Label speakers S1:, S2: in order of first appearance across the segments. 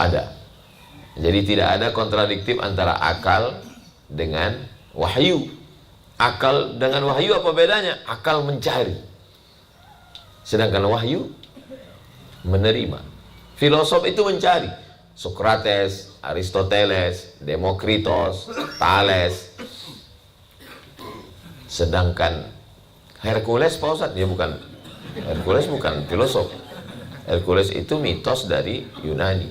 S1: ada. Jadi tidak ada kontradiktif antara akal dengan wahyu. Akal dengan wahyu apa bedanya? Akal mencari, sedangkan wahyu menerima. Filosof itu mencari. Sokrates, Aristoteles, Demokritos, Thales. Sedangkan Hercules, Pak Ustadz, dia bukan. Hercules bukan filosof. Hercules itu mitos dari Yunani.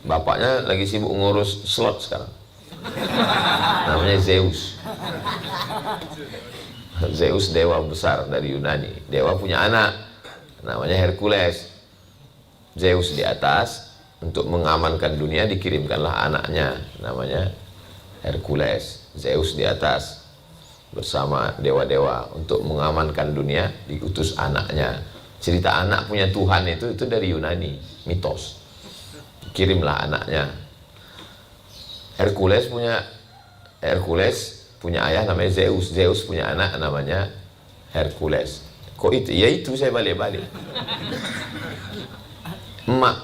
S1: Bapaknya lagi sibuk ngurus slot sekarang. Namanya Zeus. Zeus dewa besar dari Yunani. Dewa punya anak, namanya Hercules. Zeus di atas, untuk mengamankan dunia dikirimkanlah anaknya, namanya Hercules. Zeus di atas bersama dewa-dewa untuk mengamankan dunia, diutus anaknya. Cerita anak punya Tuhan itu dari Yunani, mitos. Kirimlah anaknya. Hercules punya ayah namanya Zeus. Zeus punya anak namanya Hercules. Kok itu? Ya itu saya balik-balik. Emak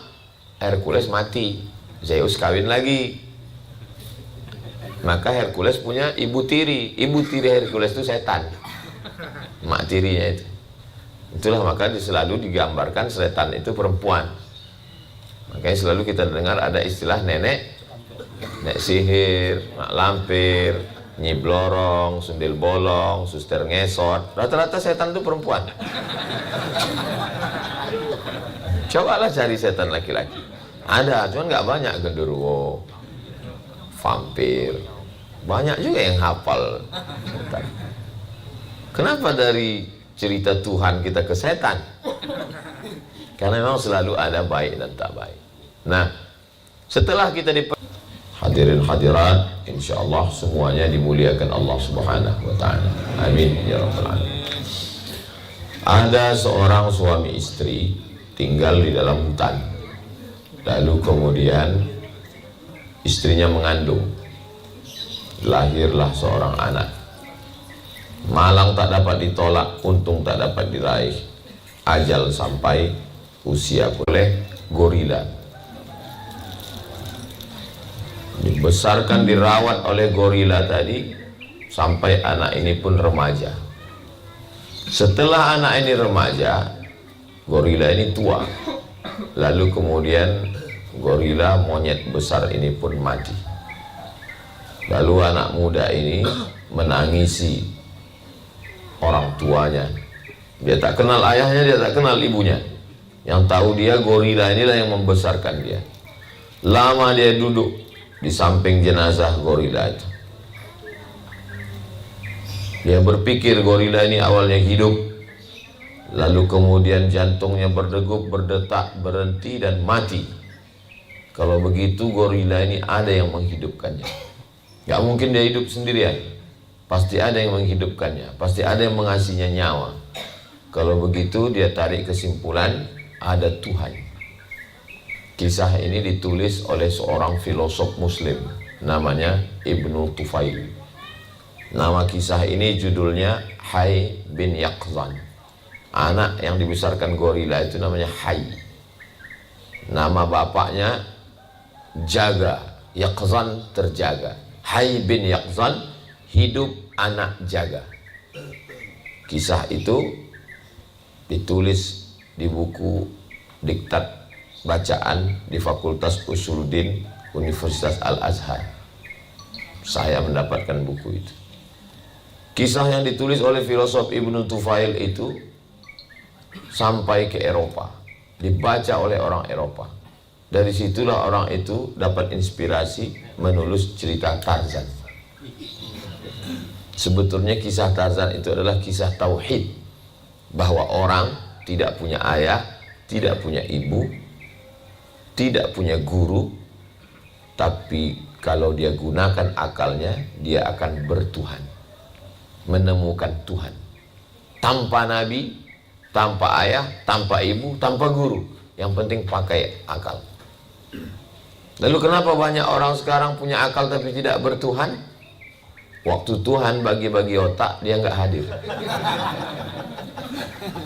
S1: Hercules mati, Zeus kawin lagi. Maka Hercules punya ibu tiri. Ibu tiri Hercules itu setan. Emak tirinya itu. Itulah maka selalu digambarkan setan itu perempuan. Makanya selalu kita dengar ada istilah nenek sihir, mak lampir, nyi blorong, sundel bolong, suster ngesot. Rata-rata setan itu perempuan. Cobalah cari setan laki-laki. Ada, cuman nggak banyak. Genderuwo, vampir, banyak juga yang hafal setan. Kenapa dari cerita Tuhan kita ke setan? Karena memang selalu ada baik dan tak baik. Nah, setelah kita hadirin hadirat, insya Allah semuanya dimuliakan Allah Subhanahu wa Ta'ala. Amin ya rabbal alamin. Ada seorang suami istri tinggal di dalam hutan. Lalu kemudian istrinya mengandung. Lahirlah seorang anak. Malang tak dapat ditolak, untung tak dapat diraih. Ajal sampai usia oleh gorila. Dibesarkan, dirawat oleh gorila tadi sampai anak ini pun remaja. Setelah anak ini remaja, gorila ini tua. Lalu kemudian gorila monyet besar ini pun mati. Lalu anak muda ini menangisi orang tuanya. Dia tak kenal ayahnya, dia tak kenal ibunya. Yang tahu dia gorila inilah yang membesarkan dia. Lama dia duduk di samping jenazah gorila itu. Dia berpikir gorila ini awalnya hidup, lalu kemudian jantungnya berdegup, berdetak, berhenti dan mati. Kalau begitu gorila ini ada yang menghidupkannya. Gak mungkin dia hidup sendirian. Pasti ada yang menghidupkannya, pasti ada yang mengasihinya nyawa. Kalau begitu dia tarik kesimpulan ada Tuhan. Kisah ini ditulis oleh seorang filosof muslim namanya Ibnu Tufail. Nama kisah ini judulnya Hay bin Yaqzan. Anak yang dibesarkan gorila itu namanya Hay. Nama bapaknya Jaga, Yaqzan terjaga. Hay bin Yaqzan, hidup anak jaga. Kisah itu ditulis di buku diktat bacaan di Fakultas Usuluddin Universitas Al-Azhar. Saya mendapatkan buku itu. Kisah yang ditulis oleh filosof Ibnu Tufail itu sampai ke Eropa, dibaca oleh orang Eropa. Dari situlah orang itu dapat inspirasi menulis cerita Tarzan. Sebetulnya kisah Tarzan itu adalah kisah tauhid, bahwa orang tidak punya ayah, tidak punya ibu, tidak punya guru, tapi kalau dia gunakan akalnya, dia akan bertuhan, menemukan Tuhan. Tanpa nabi, tanpa ayah, tanpa ibu, tanpa guru. Yang penting pakai akal. Lalu kenapa banyak orang sekarang punya akal tapi tidak bertuhan? Waktu Tuhan bagi-bagi otak, dia nggak hadir.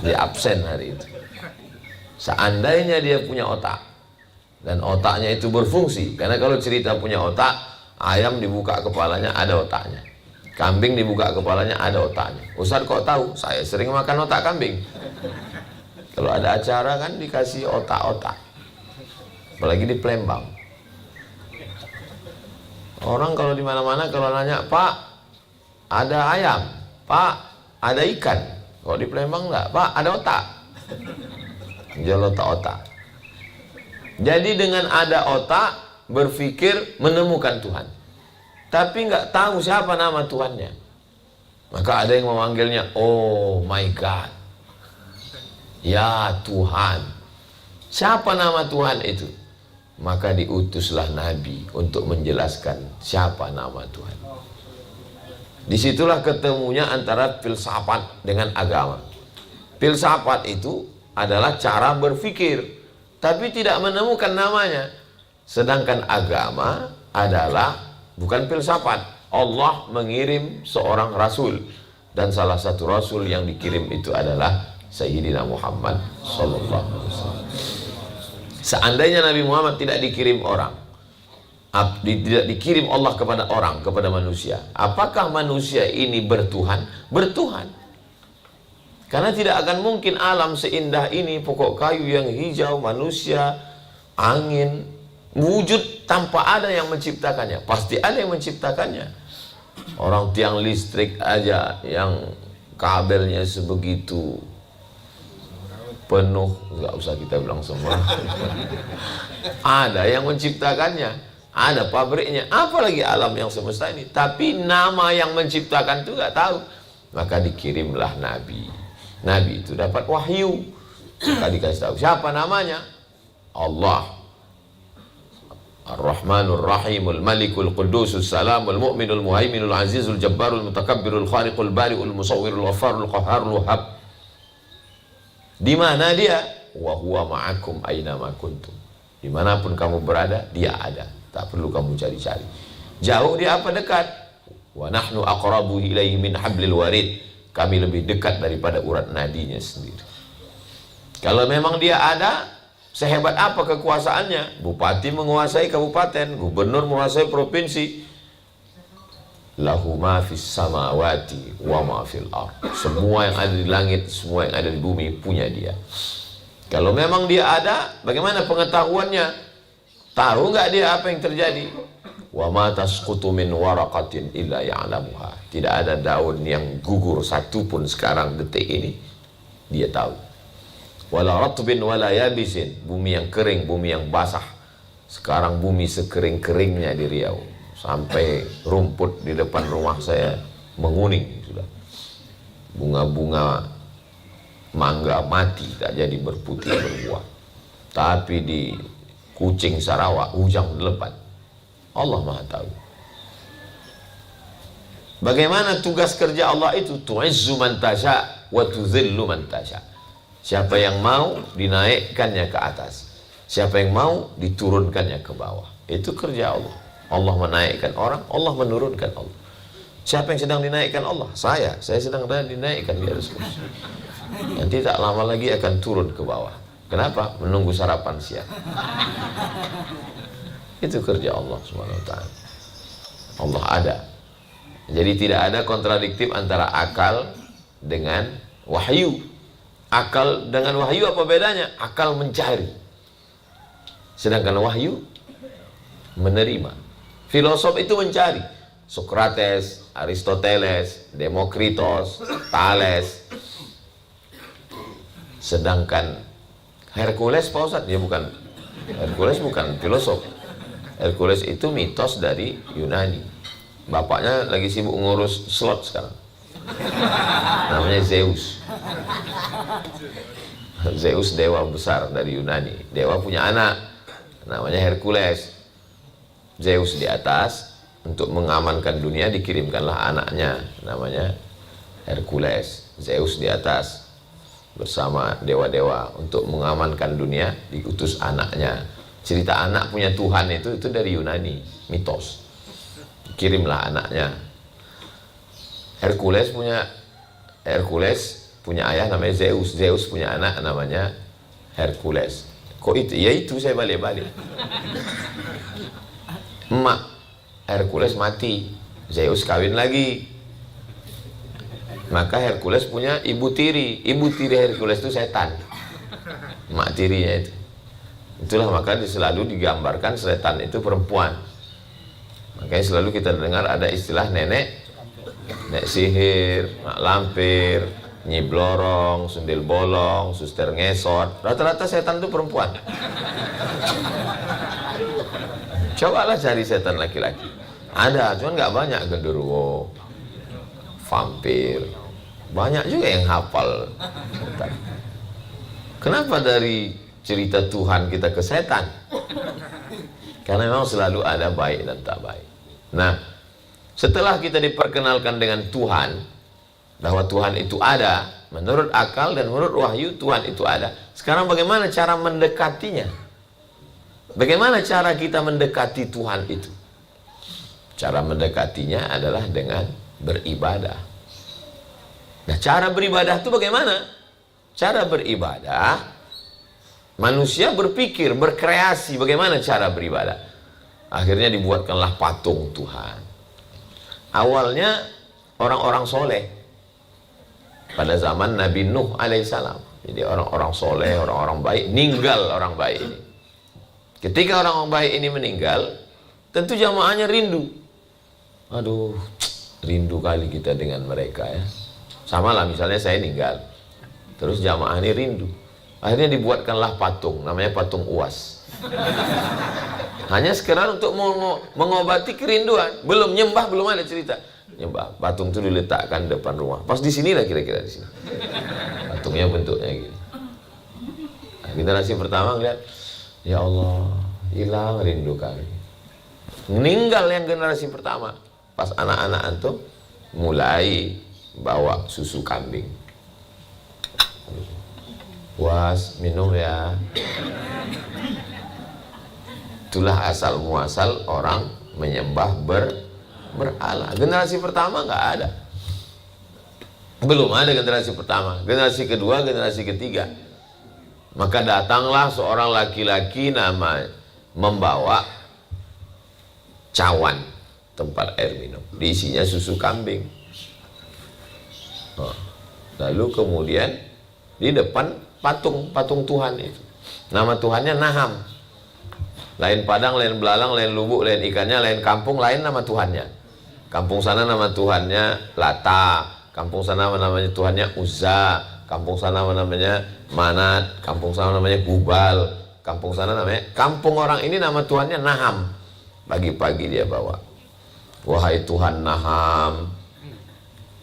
S1: Dia absen hari itu. Seandainya dia punya otak, dan otaknya itu berfungsi. Karena kalau cerita punya otak, ayam dibuka kepalanya ada otaknya, kambing dibuka kepalanya ada otaknya. Ustaz kok tahu? Saya sering makan otak kambing. Kalau ada acara kan dikasih otak-otak, apalagi di Palembang. Orang kalau di mana-mana kalau nanya, Pak ada ayam, Pak ada ikan. Kalau di Palembang enggak, Pak ada otak. Jual otak-otak. Jadi dengan ada otak, berpikir menemukan Tuhan, tapi nggak tahu siapa nama Tuhannya. Maka ada yang memanggilnya, oh my God, ya Tuhan. Siapa nama Tuhan itu? Maka diutuslah Nabi untuk menjelaskan siapa nama Tuhan. Disitulah ketemunya antara filsafat dengan agama. Filsafat itu adalah cara berpikir, tapi tidak menemukan namanya. Sedangkan agama adalah bukan filsafat. Allah mengirim seorang rasul, dan salah satu rasul yang dikirim itu adalah Sayyidina Muhammad sallallahu alaihi wasallam. Seandainya Nabi Muhammad tidak dikirim orang, tidak dikirim Allah kepada orang, kepada manusia, apakah manusia ini bertuhan? Bertuhan. Karena tidak akan mungkin alam seindah ini, pokok kayu yang hijau, manusia, angin, wujud tanpa ada yang menciptakannya. Pasti ada yang menciptakannya. Orang tiang listrik aja yang kabelnya sebegitu penuh, nggak usah kita bilang semua. Ada yang menciptakannya, ada pabriknya, apalagi alam yang semesta ini. Tapi nama yang menciptakan itu nggak tahu. Maka dikirimlah Nabi. Nabi itu dapat wahyu, maka dikasih tahu siapa namanya. Allah Ar-Rahmanur Rahimul Malikul Qudusus Salamul Mu'minul Muhaiminul Azizul Jabbarul Mutakabbirul Khaliqul Bari'ul Musawwirul Ghafarul Qahharul Wahhab. Di mana dia? Wa huwa ma'akum aina ma kuntum. Dimanapun kamu berada, dia ada. Tak perlu kamu cari-cari. Jauh dia apa dekat? Wa nahnu aqrabu ilaihi min hablil warid. Kami lebih dekat daripada urat nadinya sendiri. Kalau memang dia ada, sehebat apa kekuasaannya? Bupati menguasai kabupaten, gubernur menguasai provinsi. Lahu ma fis samawati wa ma fil ard. Semua yang ada di langit, semua yang ada di bumi punya dia. Kalau memang dia ada, bagaimana pengetahuannya? Tahu nggak dia apa yang terjadi? Wa ma tasqutu min waraqatin illa ya'lamuha. Tidak ada daun yang gugur satu pun sekarang detik ini, dia tahu. Wala ratbin wala yabisin. Bumi yang kering, bumi yang basah. Sekarang bumi sekering-keringnya di Riau. Sampai rumput di depan rumah saya menguning sudah. Bunga-bunga mangga mati, tak jadi berputih berbuah. Tapi di Kucing Sarawak hujan lebat. Allah Maha tahu. Bagaimana tugas kerja Allah itu? Tu'izzu man tasha wa tuzillu man tasha. Siapa yang mau dinaikkannya ke atas, siapa yang mau diturunkannya ke bawah. Itu kerja Allah. Allah menaikkan orang, Allah menurunkan Allah. Siapa yang sedang dinaikkan Allah? Saya sedang dinaikkan di atas kursi. Nanti tak lama lagi akan turun ke bawah. Kenapa? Menunggu sarapan siang. Itu kerja Allah SWT. Allah ada. Jadi tidak ada kontradiktif antara akal dengan wahyu. Akal dengan wahyu apa bedanya? Akal mencari, sedangkan wahyu menerima. Filosof itu mencari. Sokrates, Aristoteles, Demokritos, Thales. Sedangkan Hercules, Pak Ustadz, dia bukan. Hercules bukan filosof. Hercules itu mitos dari Yunani. Bapaknya lagi sibuk ngurus slot sekarang. Namanya Zeus. Zeus dewa besar dari Yunani. Dewa punya anak, namanya Hercules. Zeus di atas, untuk mengamankan dunia dikirimkanlah anaknya, namanya Hercules. Zeus di atas bersama dewa-dewa untuk mengamankan dunia, diutus anaknya. Cerita anak punya Tuhan itu dari Yunani, mitos. Kirimlah anaknya. Hercules punya ayah namanya Zeus. Zeus punya anak namanya Hercules. Kok itu? Ya itu saya balik-balik. Emak Hercules mati, Zeus kawin lagi. Maka Hercules punya ibu tiri. Ibu tiri Hercules itu setan. Emak tirinya itu. Itulah maka selalu digambarkan setan itu perempuan. Makanya selalu kita dengar ada istilah nenek sihir, mak lampir, nyi blorong, sundel bolong, suster ngesot. Rata-rata setan itu perempuan. Cobalah cari setan laki-laki. Ada, cuman nggak banyak. Genderuwo, vampir, banyak juga yang hafal setan. Kenapa dari cerita Tuhan kita ke setan? Karena memang selalu ada baik dan tak baik. Nah, setelah kita diperkenalkan dengan Tuhan, bahwa Tuhan itu ada, menurut akal dan menurut wahyu Tuhan itu ada. Sekarang bagaimana cara mendekatinya? Bagaimana cara kita mendekati Tuhan itu? Cara mendekatinya adalah dengan beribadah. Nah, cara beribadah itu bagaimana? Cara beribadah, manusia berpikir, berkreasi bagaimana cara beribadah. Akhirnya dibuatkanlah patung Tuhan. Awalnya orang-orang soleh pada zaman Nabi Nuh alaihissalam. Jadi orang-orang soleh, orang-orang baik, meninggal orang baik ini. Ketika orang baik ini meninggal, tentu jamaahnya rindu. Aduh, rindu kali kita dengan mereka ya. Sama lah misalnya saya meninggal, terus jamaah ini rindu. Akhirnya dibuatkanlah patung, namanya patung Uas. Hanya sekarang untuk mengobati kerinduan. Belum nyembah, belum ada cerita. Nyembah, patung itu diletakkan depan rumah. Pas di sini lah kira-kira di sini. Patungnya bentuknya gini. Nah, generasi pertama ngeliat, ya Allah, hilang rindu kami. Meninggal yang generasi pertama. Pas anak-anak antum mulai bawa susu kambing. Was, minum ya. Itulah asal muasal orang menyembah berhala. Generasi pertama nggak ada. Belum ada generasi pertama. Generasi kedua, generasi ketiga. Maka datanglah seorang laki-laki nama membawa cawan tempat air minum. Diisinya susu kambing. Lalu kemudian di depan patung Tuhan itu. Nama Tuhannya Naham. Lain Padang, lain Belalang, lain Lubuk, lain ikannya, lain kampung, lain nama Tuhannya. Kampung sana nama Tuhannya Lata, kampung sana namanya Tuhannya Uzza, kampung sana namanya Manat, kampung sana namanya Gubal, kampung sana namanya, kampung orang ini nama Tuhannya Naham. Pagi-pagi dia bawa, wahai Tuhan Naham,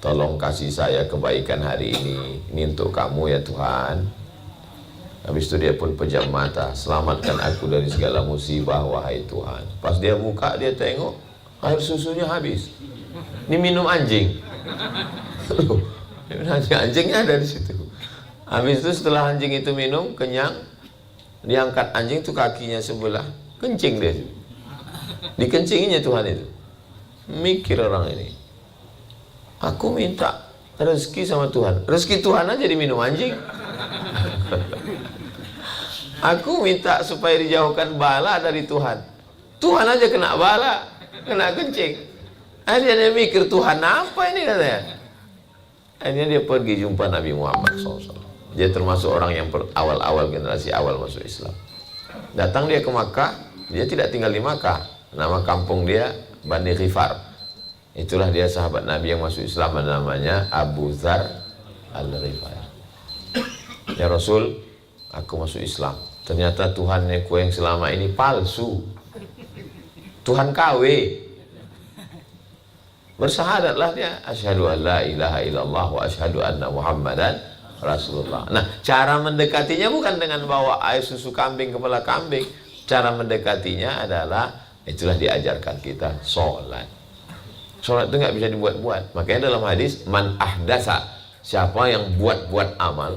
S1: tolong kasih saya kebaikan hari ini untuk kamu ya Tuhan. Habis itu dia pun pejam mata, selamatkan aku dari segala musibah wahai Tuhan. Pas dia buka, dia tengok air susunya habis. Ini minum anjing. Anjingnya ada di situ. Habis itu setelah anjing itu minum kenyang, diangkat anjing itu kakinya sebelah, kencing dia. Dikencinginya Tuhan itu. Mikir orang ini, aku minta rezeki sama Tuhan, rezeki Tuhan aja diminum anjing. Aku minta supaya dijauhkan bala dari Tuhan, Tuhan aja kena bala, kena kencing. Akhirnya dia mikir, Tuhan apa ini katanya. Akhirnya dia pergi jumpa Nabi Muhammad SAW. Dia termasuk orang yang awal-awal, generasi awal masuk Islam. Datang dia ke Makkah. Dia tidak tinggal di Makkah. Nama kampung dia Bani Ghifar. Itulah dia sahabat Nabi yang masuk Islam, namanya Abu Dzar Al-Ghifari. Ya Rasul, aku masuk Islam. Ternyata Tuhanku yang selama ini palsu. Tuhan KW. Bersahadatlah dia, asyhadu an la ilaha illallah wa asyhadu anna Muhammadan Rasulullah. Nah, cara mendekatinya bukan dengan bawa air susu kambing, kepala kambing. Cara mendekatinya adalah, itulah diajarkan kita, sholat. Sholat itu nggak bisa dibuat-buat. Makanya dalam hadis, man ahdasa, siapa yang buat-buat amal,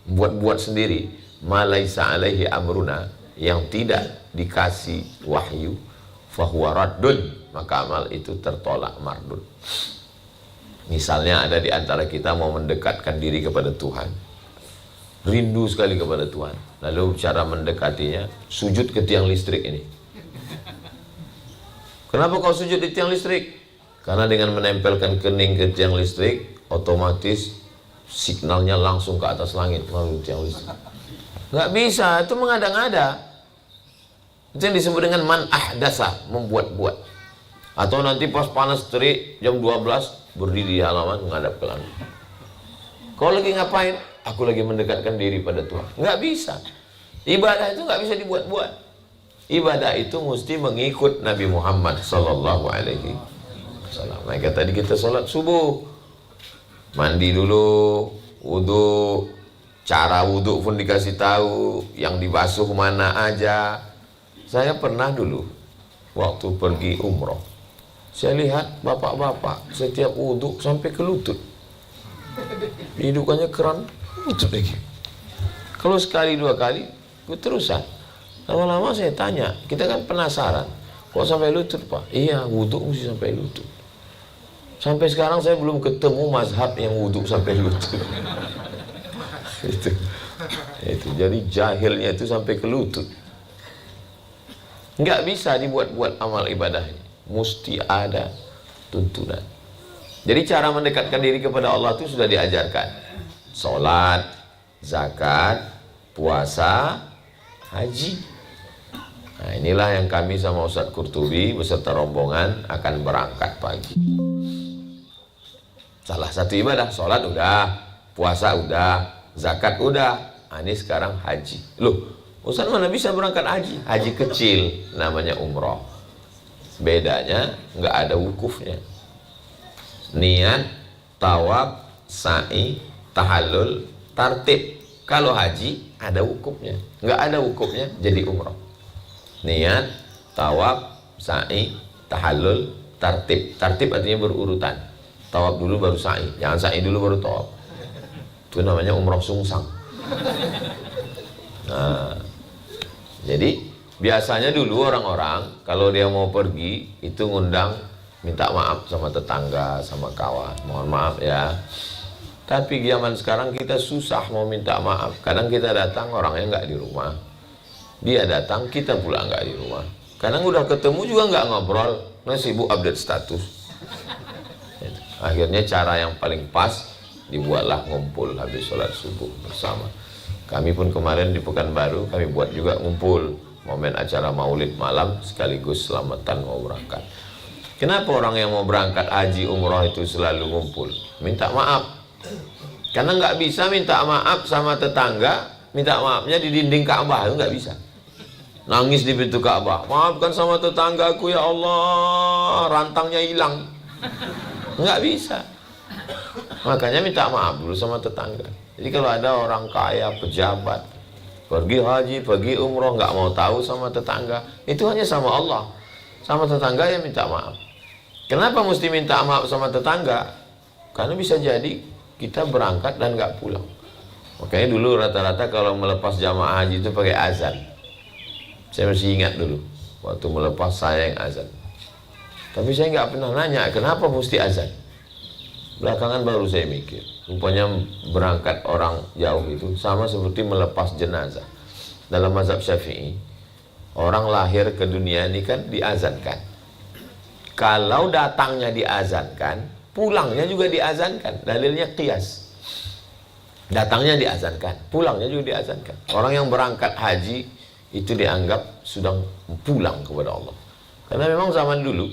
S1: buat-buat sendiri, malaisa alaihi amruna, yang tidak dikasih wahyu, fahuwa raddun, maka amal itu tertolak, mardud. Misalnya ada di antara kita mau mendekatkan diri kepada Tuhan, rindu sekali kepada Tuhan. Lalu cara mendekatinya, sujud ke tiang listrik ini. Kenapa kau sujud di tiang listrik? Karena dengan menempelkan kening ke tiang listrik, otomatis signalnya langsung ke atas langit melalui tiang listrik. Nggak bisa, itu mengada-ngada. Itu yang disebut dengan man ahdasa, membuat-buat. Atau nanti pas panas terik jam 12 berdiri di halaman menghadap ke langit. Kau lagi ngapain? Aku lagi mendekatkan diri pada Tuhan. Nggak bisa. Ibadah itu nggak bisa dibuat-buat. Ibadah itu mesti mengikut Nabi Muhammad Sallallahu Alaihi Wasallam. Maka tadi kita sholat subuh, mandi dulu, wudhu, cara wudhu pun dikasih tahu, yang dibasuh mana aja. Saya pernah dulu waktu pergi umroh, saya lihat bapak-bapak setiap wudhu sampai ke lutut, hidupannya keran lutut lagi. Kalau sekali dua kali, terusan. Lama-lama saya tanya, kita kan penasaran, kok sampai lutut Pak? Iya, wudhu mesti sampai lutut. Sampai sekarang saya belum ketemu mazhab yang wudhu sampai lutut. itu jadi jahilnya itu sampai ke lutut. Nggak bisa dibuat-buat amal ibadah ini, mesti ada tuntunan. Jadi cara mendekatkan diri kepada Allah itu sudah diajarkan. Salat, zakat, puasa, haji. Nah, inilah yang kami sama Ustadz Qurtubi beserta rombongan akan berangkat pagi. Salah satu ibadah, salat udah, puasa udah, zakat udah. Nah, ini sekarang haji. Loh, Ustadz mana bisa berangkat haji? Haji kecil, namanya umroh. Bedanya nggak ada wukufnya. Niat, tawaf, sa'i, tahallul, tartib. Kalau haji ada wukufnya. Nggak ada wukufnya jadi umroh. Niat, tawaf, sa'i, tahallul, tartib. Tartib artinya berurutan. Tawaf dulu baru sa'i, jangan sa'i dulu baru tawaf. Itu namanya umroh sungsang. Nah, jadi biasanya dulu orang-orang kalau dia mau pergi itu ngundang, minta maaf sama tetangga, sama kawan. Mohon maaf ya. Tapi zaman sekarang kita susah mau minta maaf. Kadang kita datang orangnya nggak di rumah. Dia datang, kita pula nggak di rumah. Kadang udah ketemu juga nggak ngobrol, sibuk update status. Akhirnya cara yang paling pas dibuatlah ngumpul habis sholat subuh bersama. Kami pun kemarin di Pekanbaru kami buat juga ngumpul momen acara maulid malam sekaligus selamatan mau berangkat. Kenapa orang yang mau berangkat haji umroh itu selalu ngumpul? Minta maaf. Karena nggak bisa minta maaf sama tetangga, minta maafnya di dinding Ka'bah itu nggak bisa. Nangis di pintu Ka'bah, maafkan sama tetanggaku ya Allah, rantangnya hilang. Nggak bisa. Makanya minta maaf dulu sama tetangga. Jadi kalau ada orang kaya, pejabat, pergi haji, pergi umroh, nggak mau tahu sama tetangga, itu hanya sama Allah. Sama tetangga yang minta maaf. Kenapa mesti minta maaf sama tetangga? Karena bisa jadi kita berangkat dan nggak pulang. Makanya dulu rata-rata kalau melepas jamaah haji itu pakai azan. Saya masih ingat dulu waktu melepas saya yang azan. Tapi saya nggak pernah nanya kenapa mesti azan. Belakangan baru saya mikir, rupanya berangkat orang jauh itu sama seperti melepas jenazah. Dalam mazhab Syafi'i, orang lahir ke dunia ini kan diazankan. Kalau datangnya diazankan, pulangnya juga diazankan. Dalilnya qiyas. Datangnya diazankan, pulangnya juga diazankan. Orang yang berangkat haji itu dianggap sudah pulang kepada Allah. Karena memang zaman dulu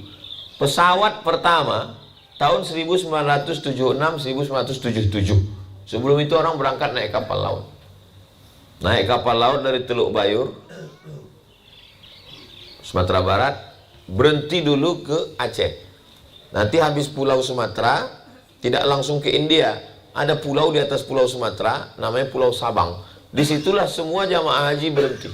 S1: pesawat pertama tahun 1976-1977. Sebelum itu orang berangkat naik kapal laut. Naik kapal laut dari Teluk Bayur, Sumatera Barat, berhenti dulu ke Aceh. Nanti habis pulau Sumatera, tidak langsung ke India. Ada pulau di atas pulau Sumatera, namanya Pulau Sabang. Disitulah semua jamaah haji berhenti.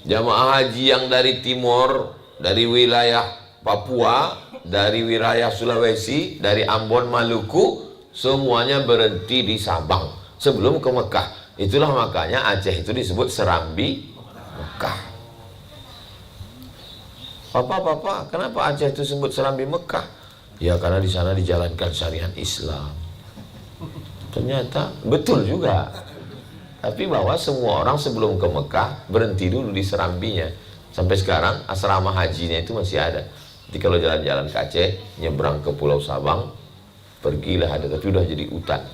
S1: Jamaah haji yang dari timur, dari wilayah Papua, dari wilayah Sulawesi, dari Ambon, Maluku, semuanya berhenti di Sabang sebelum ke Mekah. Itulah makanya Aceh itu disebut Serambi Mekah. Papa, kenapa Aceh itu disebut Serambi Mekah? Ya karena di sana dijalankan syariat Islam. Ternyata betul juga. Tapi bahwa semua orang sebelum ke Mekah berhenti dulu di Serambinya. Sampai sekarang asrama hajinya itu masih ada. Jadi kalau jalan-jalan ke Aceh, nyebrang ke Pulau Sabang, pergilah ada, tapi udah jadi hutan.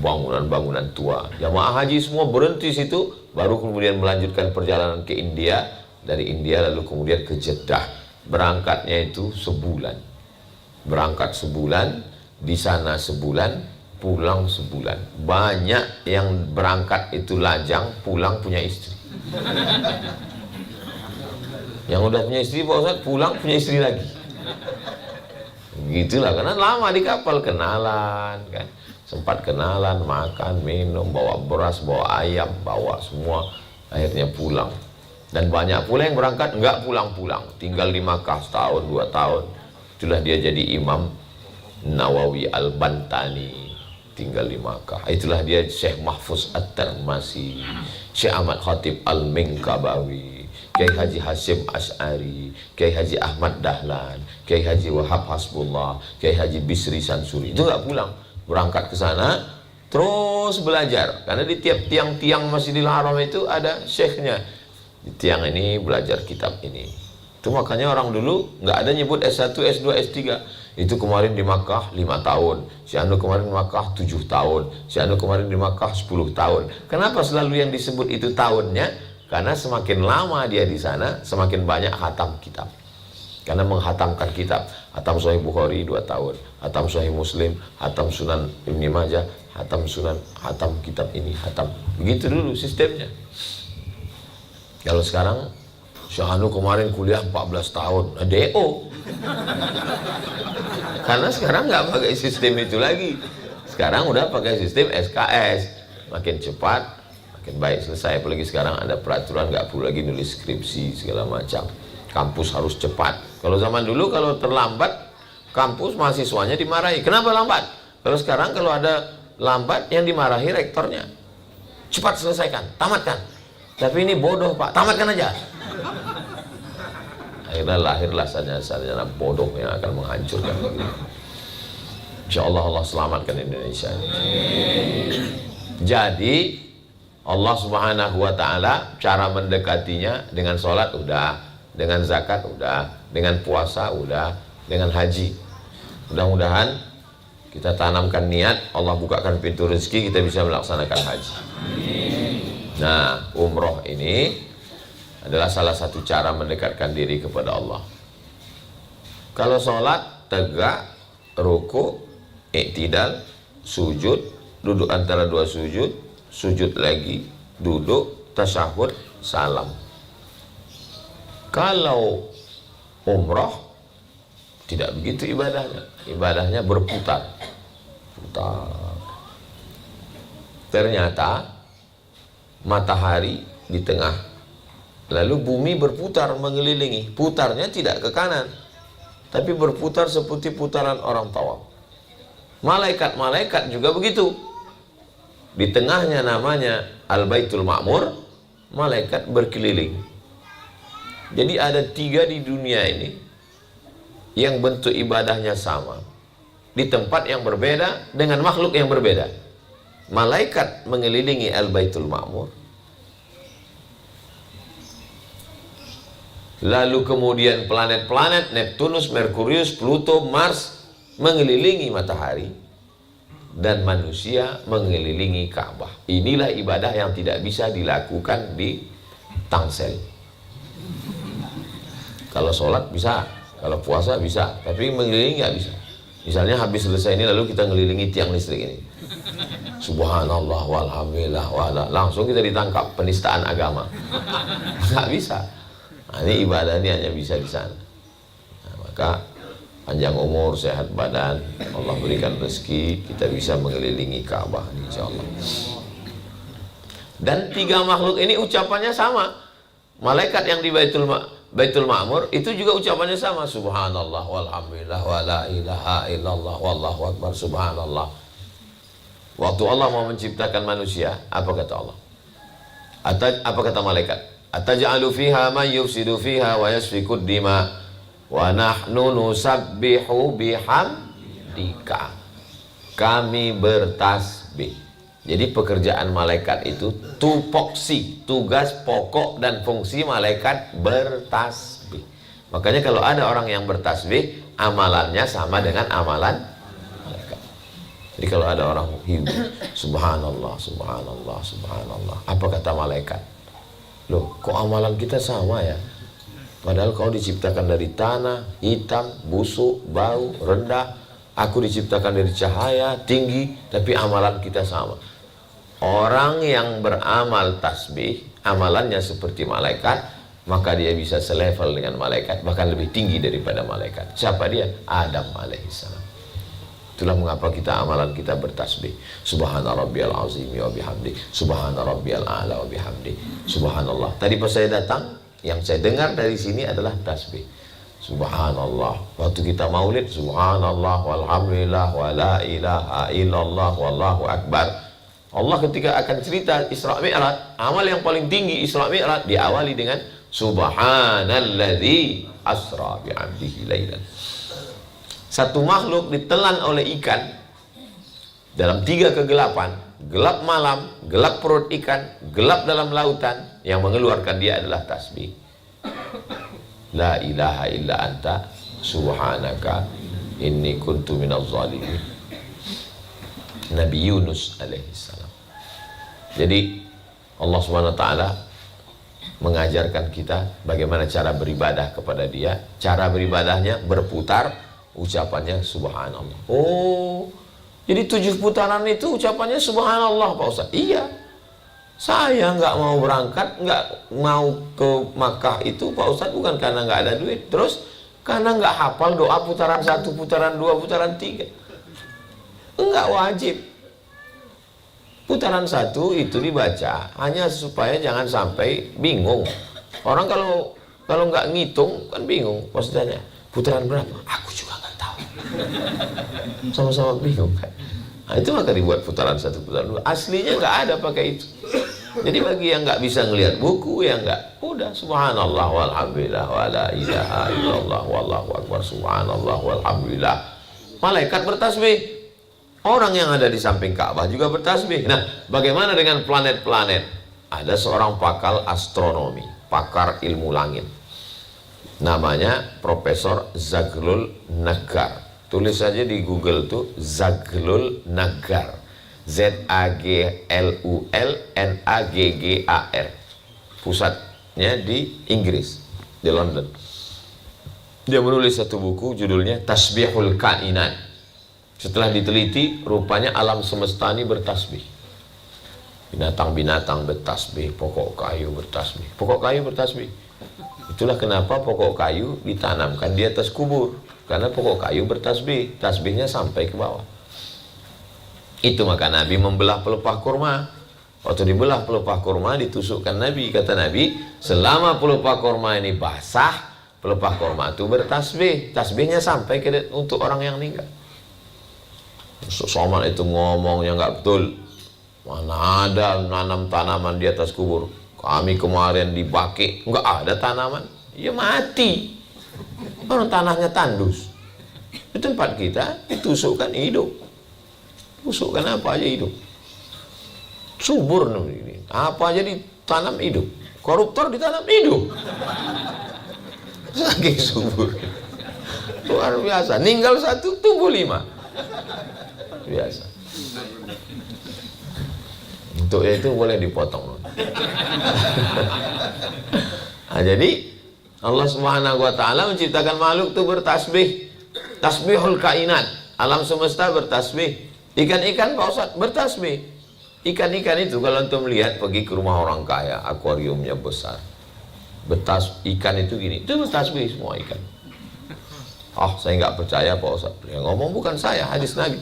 S1: Bangunan-bangunan tua. Jamaah haji semua berhenti situ, baru kemudian melanjutkan perjalanan ke India. Dari India lalu kemudian ke Jeddah. Berangkatnya itu sebulan. Berangkat sebulan, di sana sebulan, pulang sebulan. Banyak yang berangkat itu lajang, pulang punya istri. Yang udah punya istri Pak Ustadz, pulang punya istri lagi. Gitulah, karena lama di kapal, kenalan kan. Sempat kenalan, makan, minum, bawa beras, bawa ayam, bawa semua. Akhirnya pulang. Dan banyak pula yang berangkat enggak pulang-pulang, tinggal di Makkah setahun, 2 tahun. Itulah dia jadi Imam Nawawi Al-Bantani, tinggal di Makkah. Itulah dia Syekh Mahfuz At-Tirmasi, Syekh Ahmad Khatib Al-Minkabawi, Kiai Haji Hasyim Asy'ari, Kiai Haji Ahmad Dahlan, Kiai Haji Wahab Hasbullah, Kiai Haji Bisri Sansuri. Itu nggak pulang, berangkat ke sana terus belajar. Karena di tiap tiang-tiang Masjidil Haram itu ada syekhnya. Di tiang ini belajar kitab ini. Itu makanya orang dulu nggak ada nyebut S1, S2, S3. Itu kemarin di Makkah 5 tahun, si Anu kemarin di Makkah 7 tahun, si Anu kemarin di Makkah 10 tahun. Kenapa selalu yang disebut itu tahunnya? Karena semakin lama dia di sana, semakin banyak khatam kitab. Karena menghatamkan kitab, khatam Sahih Bukhari 2 tahun, khatam Sahih Muslim, khatam Sunan Ibnu Majah, khatam Sunan, khatam kitab ini, khatam. Begitu dulu sistemnya. Kalau sekarang Syekh Anu kemarin kuliah 14 tahun, DO. Karena sekarang nggak pakai sistem itu lagi. Sekarang udah pakai sistem SKS. Makin cepat, makin baik selesai. Apalagi sekarang ada peraturan nggak perlu lagi nulis skripsi segala macam. Kampus harus cepat. Kalau zaman dulu kalau terlambat, kampus mahasiswanya dimarahi. Kenapa lambat? Kalau sekarang kalau ada lambat yang dimarahi rektornya. Cepat selesaikan, tamatkan. Tapi ini bodoh Pak, tamatkan aja. Akhirnya lahirlah sarjana bodoh yang akan menghancurkan negeri. Insya Allah Allah selamatkan Indonesia ini. Jadi Allah Subhanahu wa Ta'ala cara mendekatinya dengan sholat udah, dengan zakat udah, dengan puasa udah, dengan haji. Mudah-mudahan kita tanamkan niat, Allah bukakan pintu rezeki, kita bisa melaksanakan haji. Nah, umroh ini adalah salah satu cara mendekatkan diri kepada Allah. Kalau sholat, tegak, ruku, iktidal, sujud, duduk antara 2 sujud, sujud lagi, duduk, tasyahud, salam. Kalau umroh, tidak begitu ibadahnya. Ibadahnya berputar. Putar. Ternyata matahari di tengah, lalu bumi berputar mengelilingi. Putarnya tidak ke kanan, tapi berputar seperti putaran orang tawaf. Malaikat-malaikat juga begitu. Di tengahnya namanya Al-Baitul Ma'mur, malaikat berkeliling. Jadi ada 3 di dunia ini yang bentuk ibadahnya sama, di tempat yang berbeda, dengan makhluk yang berbeda. Malaikat mengelilingi Al-Baitul Ma'mur, lalu kemudian planet-planet Neptunus, Merkurius, Pluto, Mars mengelilingi matahari, dan manusia mengelilingi Ka'bah. Inilah ibadah yang tidak bisa dilakukan di Tangsel. Kalau sholat bisa, kalau puasa bisa, tapi mengelilingi nggak bisa. Misalnya habis selesai ini lalu kita ngelilingi tiang listrik ini, subhanallah walhamdulillah wala, langsung kita ditangkap penistaan agama. Nggak bisa. Nah, ini ibadah ini hanya bisa di sana. Nah, maka panjang umur, sehat badan, Allah berikan rezeki, kita bisa mengelilingi Ka'bah insyaallah. Dan 3 makhluk ini ucapannya sama. Malaikat yang di Baitul Ma'mur itu juga ucapannya sama, subhanallah walhamdulillah wala ilaha illallah wallahu akbar subhanallah. Waktu Allah mau menciptakan manusia, apa kata Allah? Apa kata malaikat? Ataj'alu fiha man yufsidu fiha wa yasfikud dima wa nahnu nusabbihu bihamdika. Kami bertasbih Jadi pekerjaan malaikat itu tupoksi, tugas pokok dan fungsi malaikat bertasbih. Makanya kalau ada orang yang bertasbih, amalannya sama dengan amalan malaikat. Jadi kalau ada orang hibur, subhanallah, subhanallah, subhanallah, apa kata malaikat? Loh, kok amalan kita sama ya? Padahal kau diciptakan dari tanah, hitam, busuk, bau, rendah. Aku diciptakan dari cahaya, tinggi, tapi amalan kita sama. Orang yang beramal tasbih, amalannya seperti malaikat, maka dia bisa selevel dengan malaikat, bahkan lebih tinggi daripada malaikat. Siapa dia? Adam alaihissalam. Itulah mengapa amalan kita bertasbih. Subhana rabbiyal azim wa bihamdi, subhana rabbiyal a'la wa bihamdi, subhanallah. Tadi pas saya datang, yang saya dengar dari sini adalah tasbih. Subhanallah. Waktu kita maulid, subhanallah walhamdulillah wa la ilaha illallah wallahu akbar. Allah ketika akan cerita Isra Mi'raj, amal yang paling tinggi Isra Mi'raj diawali dengan subhanalladzi asra bi'abdihi lailan. Satu makhluk ditelan oleh ikan dalam 3 kegelapan, gelap malam, gelap perut ikan, gelap dalam lautan, yang mengeluarkan dia adalah tasbih. La ilaha illa anta subhanaka inni kuntu minaz zalimin. Nabi Yunus alaihissalam. Jadi Allah Subhanahu wa taala mengajarkan kita bagaimana cara beribadah kepada Dia. Cara beribadahnya berputar, ucapannya subhanallah. Oh, jadi 7 putaran itu ucapannya subhanallah Pak Ustaz. Iya. Saya nggak mau berangkat, nggak mau ke Makkah itu Pak Ustaz bukan karena nggak ada duit, terus karena nggak hafal doa putaran 1, putaran 2, putaran 3. Enggak wajib. Putaran 1 itu dibaca hanya supaya jangan sampai bingung. Orang kalau nggak ngitung kan bingung. Maksudnya putaran berapa? Aku juga nggak tahu. Sama-sama bingung kan. Nah, itu maka dibuat putaran 1, putaran 2. Aslinya nggak ada pakai itu. Jadi bagi yang nggak bisa ngelihat buku, yang nggak, udah subhanallah walhamdulillah wa la ilaha illallah wallahu akbar, subhanallah walhamdulillah. Malaikat bertasbih. Orang yang ada di samping Ka'bah juga bertasbih. Nah, bagaimana dengan planet-planet? Ada seorang pakar astronomi, pakar ilmu langit. Namanya Profesor Zaglul Naggar. Tulis saja di Google tuh Zaglul Naggar. ZAGLULNAGGAR. Pusatnya di Inggris, di London. Dia menulis satu buku judulnya Tasbihul Kainat. Setelah diteliti, rupanya alam semesta ini bertasbih. Binatang-binatang bertasbih, pokok kayu bertasbih. Pokok kayu bertasbih. Itulah kenapa pokok kayu ditanamkan di atas kubur. Karena pokok kayu bertasbih, tasbihnya sampai ke bawah. Itu maka Nabi membelah pelepah kurma. Waktu dibelah pelepah kurma, ditusukkan Nabi. Kata Nabi, selama pelepah kurma ini basah, pelepah kurma itu bertasbih. Tasbihnya sampai untuk orang yang meninggal. Somad itu ngomongnya nggak betul. Mana ada nanam tanaman di atas kubur? Kami kemarin di Baki nggak ada tanaman. Ya mati. Orang tanahnya tandus. Di tempat kita ditusukkan hidup. Tusukkan apa aja hidup. Subur ini. Apa aja ditanam hidup. Koruptor ditanam hidup. Saking subur. Luar biasa. Ninggal 1 tumbuh 5. Biasa. Untuk itu boleh dipotong. Nah, jadi Allah Subhanahu wa taala menciptakan makhluk itu bertasbih. Tasbihul kainat. Alam semesta bertasbih. Ikan-ikan Pak Ustaz bertasbih. Ikan-ikan itu kalau antum lihat pergi ke rumah orang kaya, akuariumnya besar. Ikan itu gini, itu bertasbih semua ikan. Saya nggak percaya Pak Ustaz. Yang ngomong bukan saya, hadis Nabi.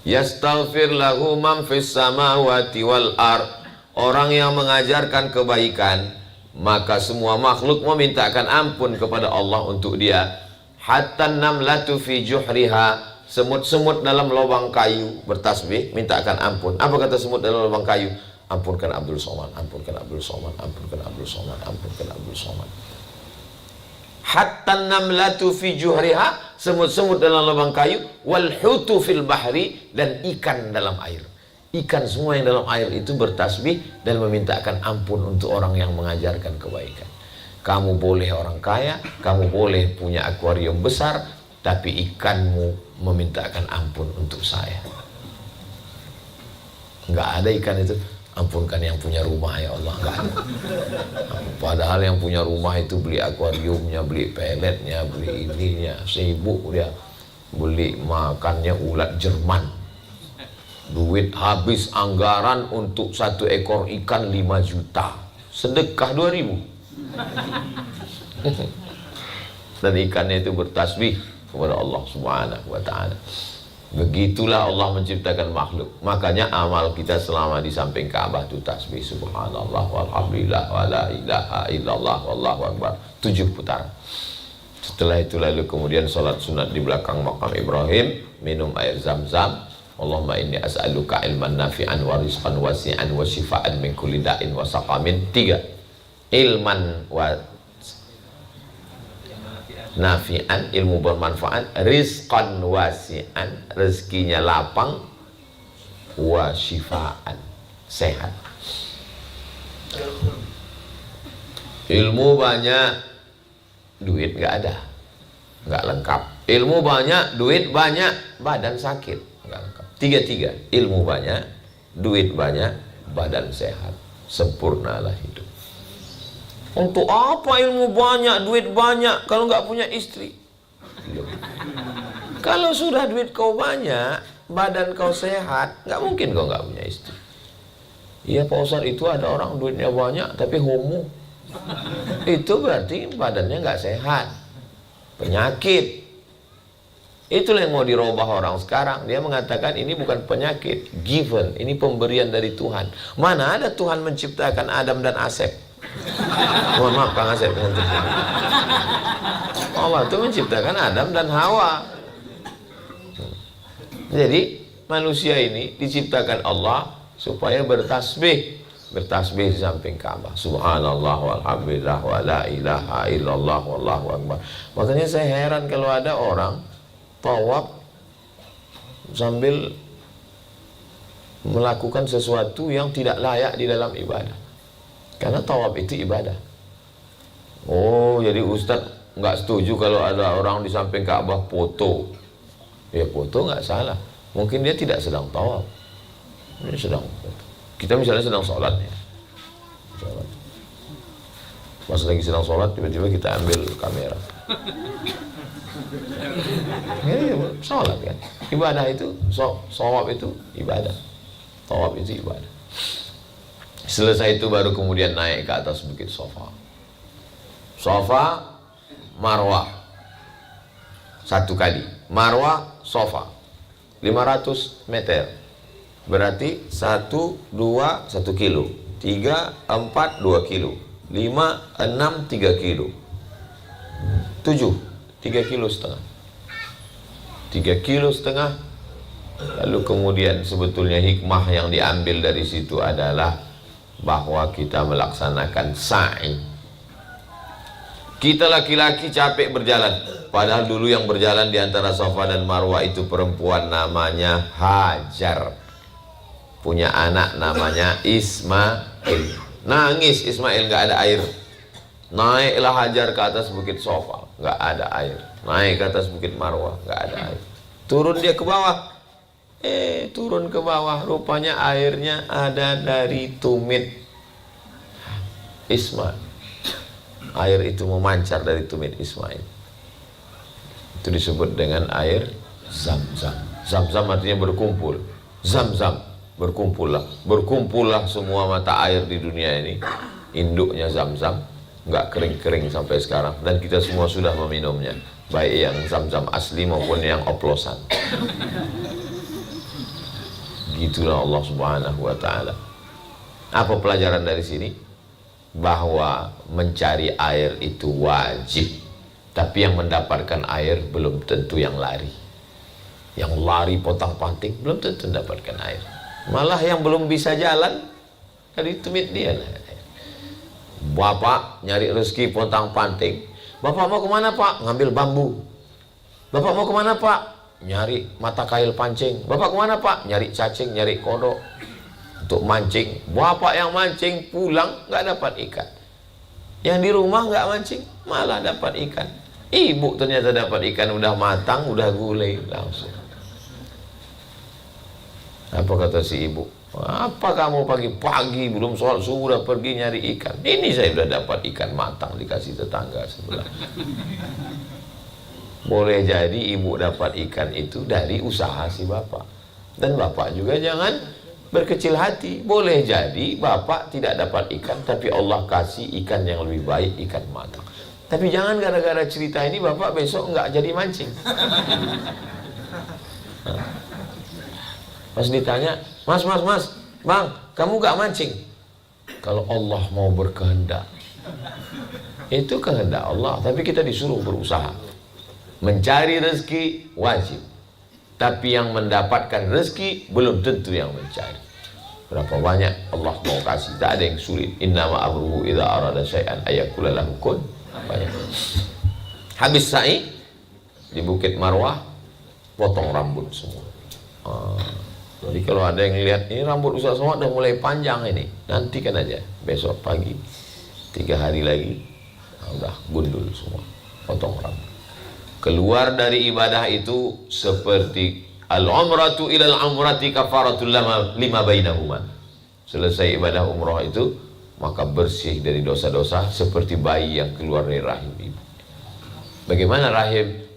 S1: Yastaghfir lahu man fis samawati wal ard. Orang yang mengajarkan kebaikan, maka semua makhluk memintakan ampun kepada Allah untuk dia. Hatta namlatu fi juhriha. Semut-semut dalam lubang kayu bertasbih, mintakan ampun. Apa kata semut dalam lubang kayu? Ampunkan Abdul Somad, ampunkan Abdul Somad, ampunkan Abdul Somad, ampunkan Abdul Somad. Hatta namlatu fi juhriha, semut-semut dalam lubang kayu, wal hutu fil bahri, dan ikan dalam air. Ikan semua yang dalam air itu bertasbih dan memintakan ampun untuk orang yang mengajarkan kebaikan. Kamu boleh orang kaya, kamu boleh punya akuarium besar, tapi ikanmu memintakan ampun untuk saya. Nggak ada ikan itu, ampunkan yang punya rumah ya Allah, nggak ada. Padahal yang punya rumah itu beli akuariumnya, beli peletnya, beli ininya, sibuk dia beli makannya ulat Jerman. Duit habis anggaran untuk 1 ekor ikan 5 juta, sedekah 2.000. Dan ikannya itu bertasbih kepada Allah Subhanahu wa ta'ala. Begitulah Allah menciptakan makhluk. Makanya amal kita selama di samping Ka'bah itu tasbih subhanallah walhamdulillah wala ilaha illallah wallahu akbar 7 putaran. Setelah itu lalu kemudian sholat sunat di belakang makam Ibrahim, minum air zam-zam. Allahumma inni as'aluka ilman nafi'an wa rizqan wasi'an wa shifaan min kulli da'in wa saqamin. 3. Ilman wa nafi'an, ilmu bermanfaat, rizqan wasi'an, rezekinya lapang, wa shifaan, sehat. Ilmu banyak, duit nggak ada, nggak lengkap. Ilmu banyak, duit banyak, badan sakit, nggak lengkap. 3. Ilmu banyak, duit banyak, badan sehat, sempurnalah hidup. Untuk apa ilmu banyak, duit banyak kalau nggak punya istri? Loh. Kalau sudah duit kau banyak, badan kau sehat, nggak mungkin kau nggak punya istri. Iya Pak Ustadz, itu ada orang duitnya banyak tapi homo. Itu berarti badannya nggak sehat, penyakit. Itulah yang mau dirubah orang sekarang. Dia mengatakan ini bukan penyakit, given, ini pemberian dari Tuhan. Mana ada Tuhan menciptakan Adam dan Asep? Mohon maaf Kang Asep. Allah itu menciptakan Adam dan Hawa. Jadi manusia ini diciptakan Allah supaya bertasbih. Bertasbih di samping Ka'bah. Subhanallah walhamdulillah wa la ilaha illallah wallahu akbar. Makanya saya heran kalau ada orang tawaf sambil melakukan sesuatu yang tidak layak di dalam ibadah. Karena tawaf itu ibadah. Oh, jadi Ustadz nggak setuju kalau ada orang di samping Ka'bah foto. Ya foto nggak salah. Mungkin dia tidak sedang tawaf. Dia sedang foto. Kita misalnya sedang sholat ya. Sholat. Pas lagi sedang sholat, tiba-tiba kita ambil kamera. Ya, sholat kan. Ibadah itu, shawab itu ibadah. Tawaf itu ibadah. Selesai itu baru kemudian naik ke atas bukit Safa. Safa, Marwah. 1 kali. Marwah, Safa. 500 meter. Berarti 1, 2, 1 kilo. 3, 4, 2 kilo. 5, 6, 3 kilo. 7, 3 kilo setengah. 3 kilo setengah. Lalu kemudian sebetulnya hikmah yang diambil dari situ adalah bahwa kita melaksanakan sa'i. Kita laki-laki capek berjalan, padahal dulu yang berjalan di antara Safa dan Marwah itu perempuan namanya Hajar, punya anak namanya Ismail. Nangis Ismail, nggak ada air. Naiklah Hajar ke atas bukit Safa, nggak ada air. Naik ke atas bukit Marwah, nggak ada air. Turun dia ke bawah. Turun ke bawah, rupanya airnya ada dari tumit Ismail. Air itu memancar dari tumit Ismail. Itu disebut dengan air Zam-Zam. Zam-Zam artinya berkumpul. Zam-Zam, berkumpullah semua mata air di dunia ini. Induknya Zam-Zam, nggak kering-kering sampai sekarang. Dan kita semua sudah meminumnya, baik yang Zam-Zam asli maupun yang oplosan. Gitulah Allah Subhanahu wa ta'ala. Apa pelajaran dari sini? Bahwa mencari air itu wajib, tapi yang mendapatkan air belum tentu yang lari. Yang lari potang-panting belum tentu mendapatkan air. Malah yang belum bisa jalan dari tumit dia. Bapak nyari rezeki potang-panting. Bapak mau kemana Pak? Ngambil bambu. Bapak mau kemana Pak? nyari mata kail pancing. Bapak kemana Pak? Nyari cacing, nyari kodok untuk mancing. Bapak yang mancing pulang nggak dapat ikan. Yang di rumah nggak mancing malah dapat ikan. Ibu ternyata dapat ikan udah matang, udah gulai langsung. Apa kata si ibu? Apa kamu pagi-pagi belum sholat subuh udah pergi nyari ikan? Ini saya udah dapat ikan matang dikasih tetangga sebelah. Boleh jadi ibu dapat ikan itu dari usaha si bapak. Dan bapak juga jangan berkecil hati. Boleh jadi bapak tidak dapat ikan, tapi Allah kasih ikan yang lebih baik, ikan matang. Tapi jangan gara-gara cerita ini bapak besok nggak jadi mancing. Pas ditanya, mas, bang, kamu gak mancing? Kalau Allah mau berkehendak, itu kehendak Allah. Tapi kita disuruh berusaha. Mencari rezeki wajib, tapi yang mendapatkan rezeki belum tentu yang mencari. Berapa banyak Allah mau kasih, tak ada yang sulit. Innama amruhu idza arada syai'an ayaqula lahu kun. Banyak. Habis sa'i di Bukit Marwah, potong rambut semua. Jadi kalau ada yang lihat ini rambut Ustaz Somad udah mulai panjang ini, nantikan aja besok pagi 3 hari lagi udah gundul semua, potong rambut. Keluar dari ibadah itu seperti al-umratu ilal umrati kafaratul lima bainahuma. Selesai ibadah umrah itu maka bersih dari dosa-dosa seperti bayi yang keluar dari rahim ibu.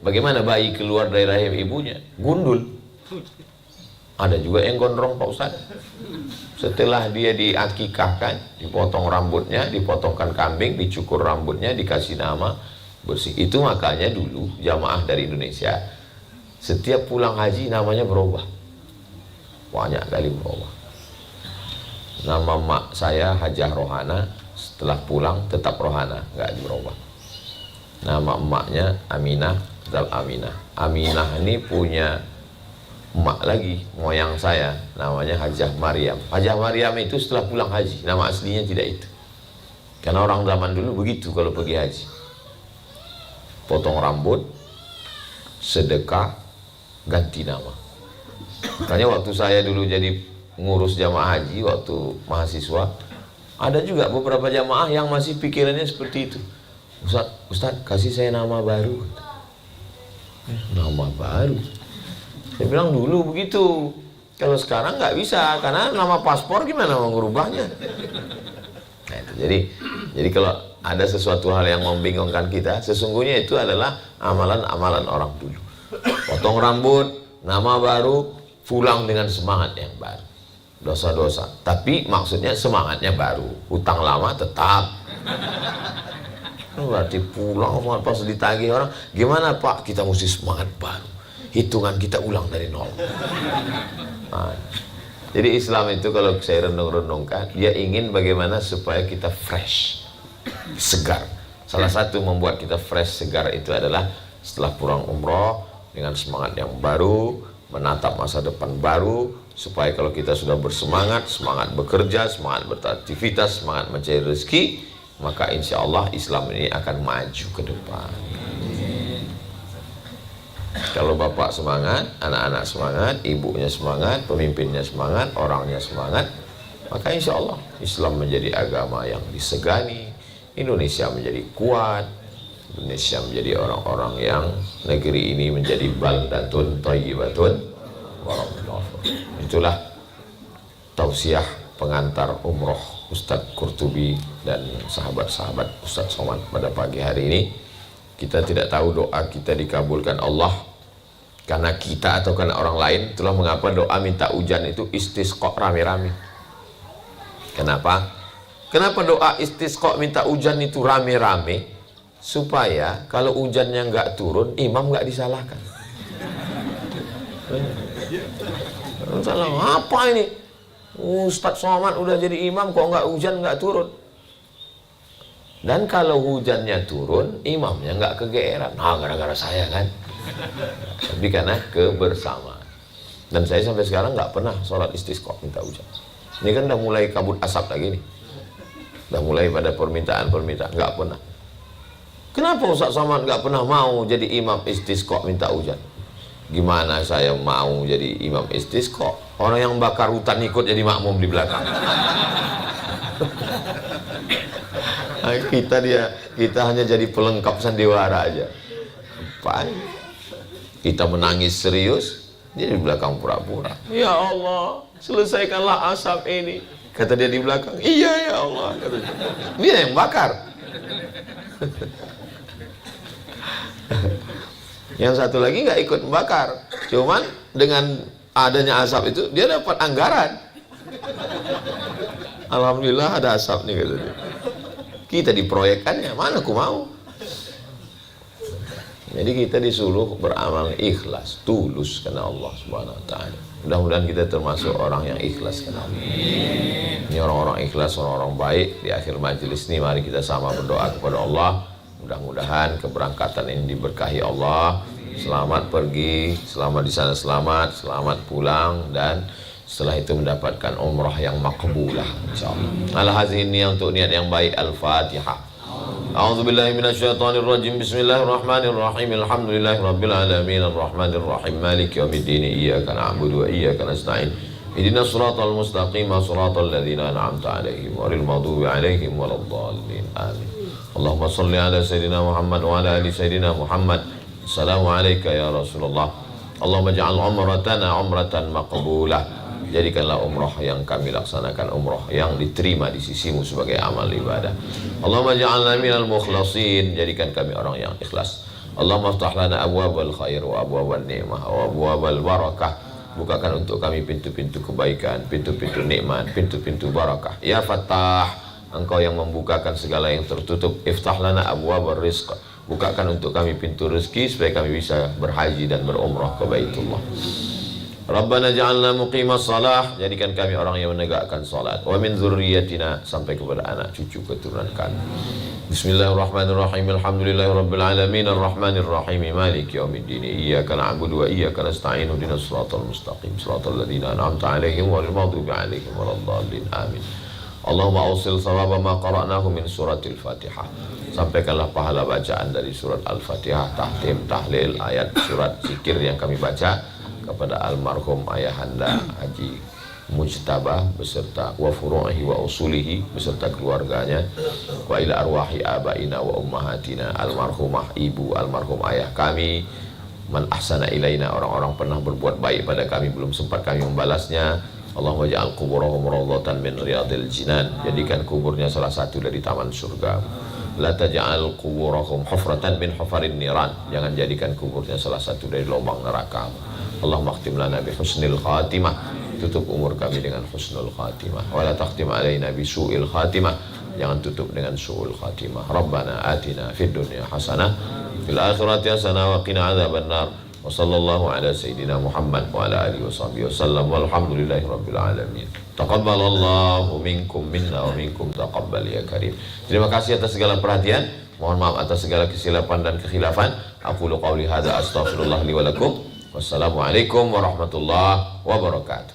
S1: Bagaimana bayi keluar dari rahim ibunya? Gundul. Ada juga yang gondrong Pak Ustaz. Setelah dia diakikahkan, dipotong rambutnya, dipotongkan kambing, dicukur rambutnya, dikasih nama, bersih. Itu makanya dulu jamaah dari Indonesia setiap pulang haji namanya berubah. Banyak kali berubah. Nama mak saya Hajah Rohana, setelah pulang tetap Rohana, nggak berubah. Nama emaknya Aminah, tetap Aminah. Aminah ini punya emak lagi, moyang saya, namanya Hajah Maryam. Hajah Maryam itu setelah pulang haji, nama aslinya tidak itu. Karena orang zaman dulu begitu kalau pergi haji. Potong rambut, sedekah, ganti nama. Makanya waktu saya dulu jadi ngurus jamaah haji, waktu mahasiswa, ada juga beberapa jamaah yang masih pikirannya seperti itu. Ustaz, kasih saya nama baru. Nama baru? Saya bilang dulu begitu. Kalau sekarang nggak bisa, karena nama paspor gimana mau ngerubahnya? Nah, itu. Jadi kalau ada sesuatu hal yang membingungkan kita, sesungguhnya itu adalah amalan-amalan orang dulu. Potong rambut, nama baru, pulang dengan semangat yang baru. Dosa-dosa, tapi maksudnya semangatnya baru. Hutang lama tetap. Berarti pulang pas ditagih orang, gimana Pak? Kita mesti semangat baru. Hitungan kita ulang dari nol. Nah, jadi Islam itu kalau saya renung-renungkan, dia ingin bagaimana supaya kita fresh, segar. Salah satu membuat kita fresh, segar itu adalah setelah pulang umroh dengan semangat yang baru, menatap masa depan baru, supaya kalau kita sudah bersemangat, semangat bekerja, semangat beraktivitas, semangat mencari rezeki, maka insya Allah Islam ini akan maju ke depan. Kalau bapak semangat, anak-anak semangat, ibunya semangat, pemimpinnya semangat, orangnya semangat, maka insya Allah Islam menjadi agama yang disegani, Indonesia menjadi kuat, Indonesia menjadi orang-orang yang negeri ini menjadi baldatun thayyibatun warahmatullahi. Itulah tausiah pengantar umroh Ustadz Qurtubi dan sahabat-sahabat Ustadz Somad pada pagi hari ini. Kita tidak tahu doa kita dikabulkan Allah karena kita atau karena orang lain. Itulah mengapa doa minta hujan itu istisqa rame-rame. Kenapa? Kenapa doa istisqa minta hujan itu rame-rame? Supaya kalau hujannya nggak turun, imam nggak disalahkan. Salah apa ini? Ustadz Somad udah jadi imam kok nggak hujan, nggak turun. Dan kalau hujannya turun, imamnya nggak kegeeran. Nah, gara-gara saya kan. Tapi karena kebersamaan. Dan saya sampai sekarang nggak pernah sholat istisqa minta hujan. Ini kan udah mulai kabut asap lagi nih. Udah mulai pada permintaan-permintaan, nggak pernah. Kenapa Ustaz Somad nggak pernah mau jadi imam istisqa minta hujan? Gimana saya mau jadi imam istisqa? Orang yang bakar hutan ikut jadi makmum di belakang. Nah, kita hanya jadi pelengkap sandiwara aja. Apa? Kita menangis serius, dia di belakang pura-pura. Ya Allah, selesaikanlah asap ini. Kata dia di belakang, iya ya Allah. Kata dia yang bakar. Yang satu lagi nggak ikut membakar, cuman dengan adanya asap itu dia dapat anggaran. Alhamdulillah ada asap nih, kata dia. Kita diproyekkannya, mana aku mau. Jadi kita disuruh beramal ikhlas, tulus karena Allah Subhanahu wa taala. Mudah-mudahan kita termasuk orang yang ikhlas karena Allah. Ini orang-orang ikhlas, orang-orang baik. Di akhir majelis ini mari kita sama berdoa kepada Allah. Mudah-mudahan keberangkatan ini diberkahi Allah. Selamat pergi, selamat di sana selamat, selamat pulang, dan setelah itu mendapatkan umrah yang makbulah insyaallah. Al-hazin ini untuk niat yang baik. Al-Fatihah. A'udzubillahi minasyaitonirrajim. Bismillahirrahmanirrahim. Alhamdulillahirabbil alamin arrahmanir rahim maliki yaumiddin iyyaka na'budu wa iyyaka nasta'in. Ihdinas siratal mustaqim siratal ladzina an'amta 'alaihim ghairil maghdubi 'alaihim waladdallin. Amin. Allahumma shalli ala sayidina Muhammad wa ala ali sayidina Muhammad. Assalamualaikum ya Rasulullah. Allahumma ja'al umratana umratan maqbulah. Jadikanlah umrah yang kami laksanakan umrah yang diterima di sisimu sebagai amal ibadah. Allahumma ja'alna minal mukhlasin. Jadikan kami orang yang ikhlas. Allahumma aftah lana abwabal khair wa abwabal ni'mah wa abwabal barakah. Bukakan untuk kami pintu-pintu kebaikan, pintu-pintu nikmat, pintu-pintu barakah. Ya Fattah, Engkau yang membukakan segala yang tertutup. Iftah lana abwabal rizq. Bukakan untuk kami pintu rezeki supaya kami bisa berhaji dan berumrah ke Baitullah. Rabbana ja'alna muqimas salah. Jadikan kami orang yang menegakkan salat. Wa min dzurriyyatina, sampai kepada anak cucu keturunan kami. Bismillahirrahmanirrahim. Alhamdulillahirabbil alamin arrahmanir rahim maliki yaumiddin iyyaka na'budu wa iyyaka nasta'in ihdinas siratal mustaqim siratal ladzina an'amta 'alaihim ghairil maghdubi 'alaihim waladdallin. Amin. Allahumma awsil sawaba ma qara'nahu min suratil Fatihah. Sampaikanlah pahala bacaan dari surat Al-Fatihah, tahtim, tahlil, ayat, surat, zikir yang kami baca kepada almarhum ayahanda Haji Mujtabah beserta wa furu'ihi wa usulihi beserta keluarganya, wa ila arwahi abaina wa ummahatina, almarhumah ibu, almarhum ayah kami, man ahsana ilaina, orang-orang pernah berbuat baik pada kami belum sempat kami membalasnya. Allahumma ja'al kuburahum rawdatan min riyadil jinan. Jadikan kuburnya salah satu dari taman surga. La taj'al kuburahum hufratan min hufarin niran. Jangan jadikan kuburnya salah satu dari lubang neraka. Allahumma khtim lana bi husnil khatimah. Tutup umur kami dengan husnul khatimah. Wa la takhtim alaina bi su'il khatimah. Jangan tutup dengan su'ul khatimah. Rabbana atina fid dunya hasanah fil akhirati hasanah wa qina adzabannar. Wa sallallahu ala sayyidina Muhammad wa ala alihi wa sahbihi wasallam walhamdulillahi rabbil alamin. Taqabbalallahu minkum minna wa minkum taqabbal ya karim. Terima kasih atas segala perhatian. Mohon maaf atas segala kesilapan dan kekhilafan. Aqulu qawli hadza astaghfirullah li wa lakum. Wassalamualaikum warahmatullahi wabarakatuh.